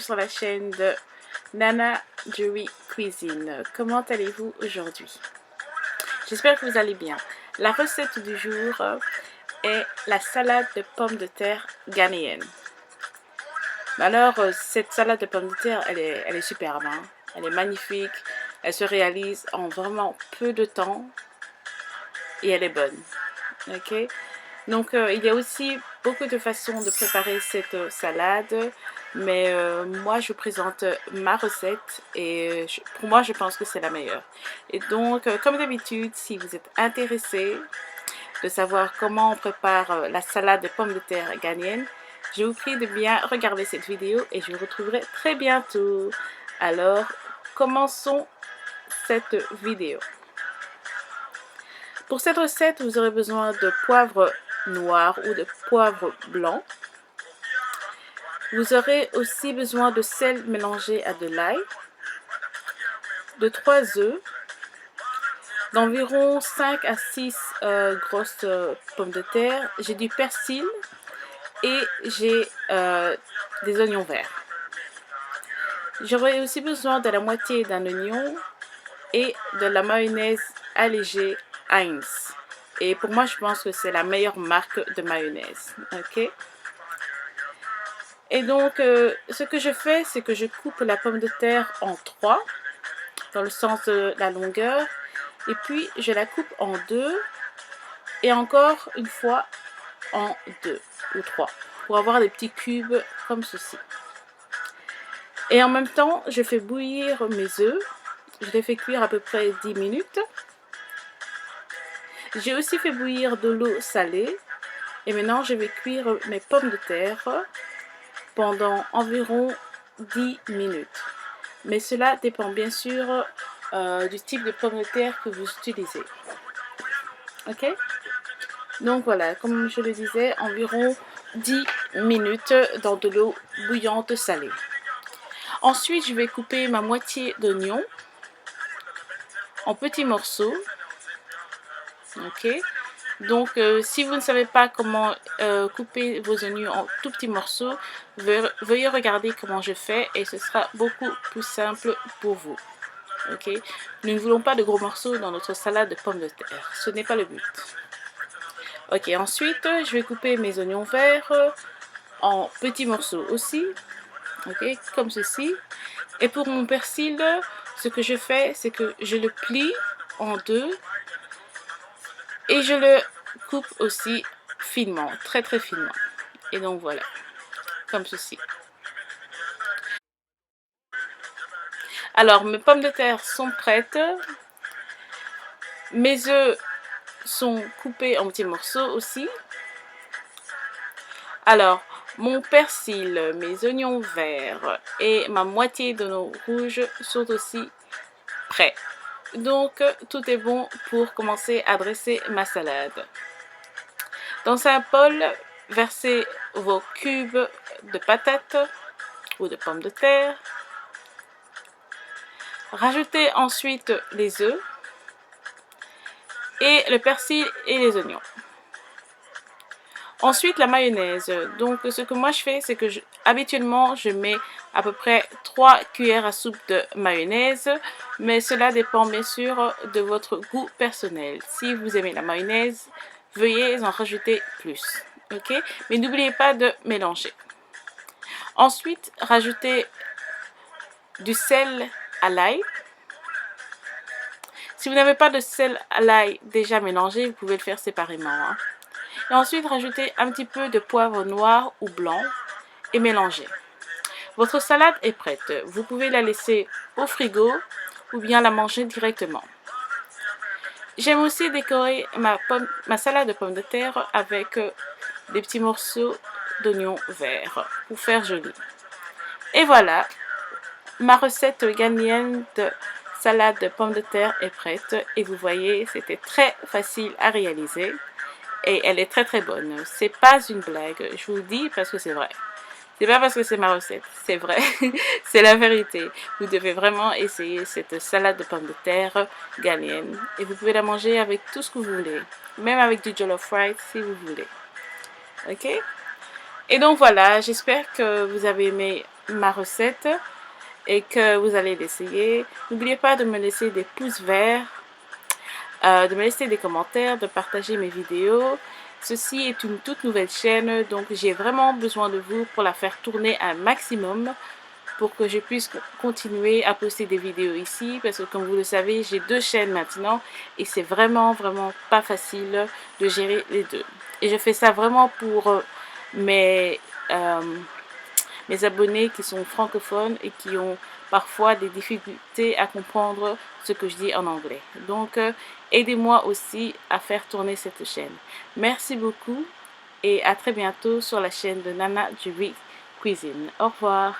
sur la chaîne de Nana Joey Cuisine. Comment allez-vous aujourd'hui? J'espère que vous allez bien. La recette du jour est la salade de pommes de terre ghanéenne. Alors, cette salade de pommes de terre, elle est superbe, hein? Elle est magnifique, elle se réalise en vraiment peu de temps et elle est bonne. Ok? Donc, il y a aussi beaucoup de façons de préparer cette salade, mais moi, je vous présente ma recette et pour moi, je pense que c'est la meilleure. Et donc, comme d'habitude, si vous êtes intéressé de savoir comment on prépare la salade de pommes de terre ghanéenne, je vous prie de bien regarder cette vidéo et je vous retrouverai très bientôt. Alors, commençons cette vidéo. Pour cette recette, vous aurez besoin de poivre noir ou de poivre blanc. Vous aurez aussi besoin de sel mélangé à de l'ail, de 3 œufs, d'environ 5 à 6 grosses pommes de terre. J'ai du persil et j'ai des oignons verts. J'aurai aussi besoin de la moitié d'un oignon et de la mayonnaise allégée Heinz. Et pour moi, je pense que c'est la meilleure marque de mayonnaise. Ok? Et donc, ce que je fais, c'est que je coupe la pomme de terre en 3, dans le sens de la longueur. Et puis, je la coupe en 2 et encore une fois en 2 ou 3 pour avoir des petits cubes comme ceci. Et en même temps, je fais bouillir mes œufs. Je les fais cuire à peu près 10 minutes. J'ai aussi fait bouillir de l'eau salée. Et maintenant, je vais cuire mes pommes de terre pendant environ 10 minutes. Mais cela dépend bien sûr du type de pommes de terre que vous utilisez. Ok? Donc voilà, comme je le disais, environ 10 minutes dans de l'eau bouillante salée. Ensuite, je vais couper ma moitié d'oignon en petits morceaux. Ok? Donc, si vous ne savez pas comment couper vos oignons en tout petits morceaux, veuillez regarder comment je fais et ce sera beaucoup plus simple pour vous. Ok? Nous ne voulons pas de gros morceaux dans notre salade de pommes de terre. Ce n'est pas le but. Ok, ensuite, je vais couper mes oignons verts en petits morceaux aussi. Ok, comme ceci. Et pour mon persil, ce que je fais, c'est que je le plie en 2 et je le coupe aussi finement, très très finement. Et donc voilà, comme ceci. Alors, mes pommes de terre sont prêtes. Mes œufs sont coupés en petits morceaux aussi. Alors, mon persil, mes oignons verts et ma moitié d'oignons rouges sont aussi prêts. Donc, tout est bon pour commencer à dresser ma salade. Dans un bol, versez vos cubes de patates ou de pommes de terre. Rajoutez ensuite les œufs et le persil et les oignons. Ensuite, la mayonnaise. Donc, ce que moi je fais, c'est que habituellement, je mets à peu près 3 cuillères à soupe de mayonnaise. Mais cela dépend bien sûr de votre goût personnel. Si vous aimez la mayonnaise, veuillez en rajouter plus. Ok? Mais n'oubliez pas de mélanger. Ensuite, rajoutez du sel à l'ail. Si vous n'avez pas de sel à l'ail déjà mélangé, vous pouvez le faire séparément. Hein. Et ensuite, rajoutez un petit peu de poivre noir ou blanc et mélangez. Votre salade est prête. Vous pouvez la laisser au frigo ou bien la manger directement. J'aime aussi décorer ma salade de pommes de terre avec des petits morceaux d'oignons verts pour faire joli. Et voilà, ma recette ghanéenne de salade de pommes de terre est prête. Et vous voyez, c'était très facile à réaliser. Et elle est très très bonne. C'est pas une blague, je vous le dis parce que c'est vrai. C'est pas parce que c'est ma recette, c'est vrai. C'est la vérité. Vous devez vraiment essayer cette salade de pommes de terre ghanéenne. Et vous pouvez la manger avec tout ce que vous voulez. Même avec du jollof rice si vous voulez. Ok? Et donc voilà, j'espère que vous avez aimé ma recette et que vous allez l'essayer. N'oubliez pas de me laisser des pouces verts, de me laisser des commentaires, de partager mes vidéos. Ceci est une toute nouvelle chaîne, donc j'ai vraiment besoin de vous pour la faire tourner un maximum pour que je puisse continuer à poster des vidéos ici, parce que comme vous le savez, j'ai 2 chaînes maintenant et c'est vraiment pas facile de gérer les deux. Et je fais ça vraiment pour mes, mes abonnés qui sont francophones et qui ont parfois des difficultés à comprendre ce que je dis en anglais. Donc, aidez-moi aussi à faire tourner cette chaîne. Merci beaucoup et à très bientôt sur la chaîne de Nana Julie Cuisine. Au revoir.